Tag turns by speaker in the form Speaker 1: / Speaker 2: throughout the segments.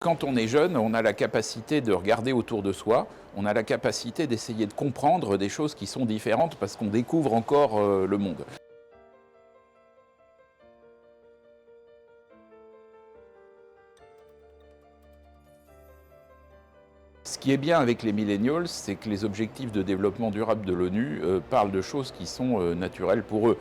Speaker 1: Quand on est jeune, on a la capacité de regarder autour de soi, on a la capacité d'essayer de comprendre des choses qui sont différentes parce qu'on découvre encore le monde. Ce qui est bien avec les millennials, c'est que les objectifs de développement durable de l'ONU parlent de choses qui sont naturelles pour eux.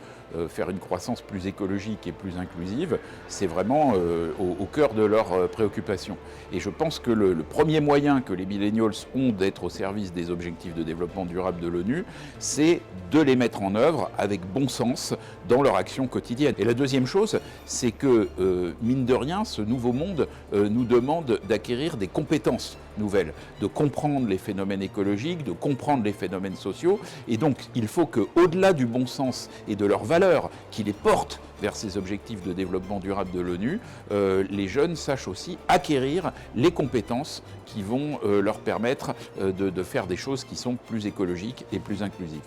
Speaker 1: Faire une croissance plus écologique et plus inclusive, c'est vraiment au cœur de leurs préoccupations. Et je pense que le premier moyen que les millennials ont d'être au service des objectifs de développement durable de l'ONU, c'est de les mettre en œuvre avec bon sens dans leur action quotidienne. Et la deuxième chose, c'est que, mine de rien, ce nouveau monde nous demande d'acquérir des compétences nouvelles, de comprendre les phénomènes écologiques, de comprendre les phénomènes sociaux. Et donc, il faut qu'au-delà du bon sens et de leurs valeurs qui les portent vers ces objectifs de développement durable de l'ONU, les jeunes sachent aussi acquérir les compétences qui vont leur permettre de faire des choses qui sont plus écologiques et plus inclusives.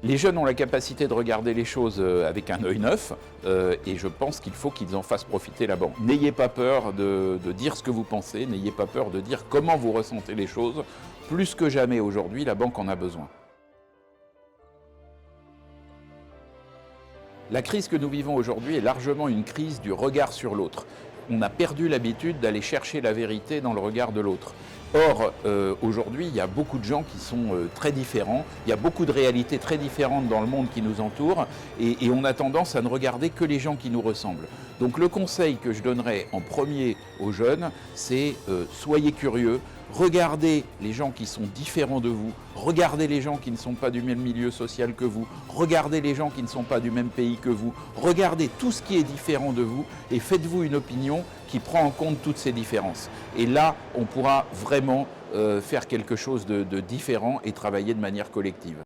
Speaker 1: Les jeunes ont la capacité de regarder les choses avec un œil neuf et je pense qu'il faut qu'ils en fassent profiter la banque. N'ayez pas peur de dire ce que vous pensez, n'ayez pas peur de dire comment vous ressentez les choses. Plus que jamais aujourd'hui, la banque en a besoin. La crise que nous vivons aujourd'hui est largement une crise du regard sur l'autre. On a perdu l'habitude d'aller chercher la vérité dans le regard de l'autre. Or, aujourd'hui, il y a beaucoup de gens qui sont très différents, il y a beaucoup de réalités très différentes dans le monde qui nous entoure, et on a tendance à ne regarder que les gens qui nous ressemblent. Donc le conseil que je donnerais en premier aux jeunes, c'est soyez curieux, regardez les gens qui sont différents de vous, regardez les gens qui ne sont pas du même milieu social que vous, regardez les gens qui ne sont pas du même pays que vous, regardez tout ce qui est différent de vous et faites-vous une opinion qui prend en compte toutes ces différences. Et là, on pourra vraiment faire quelque chose de différent et travailler de manière collective.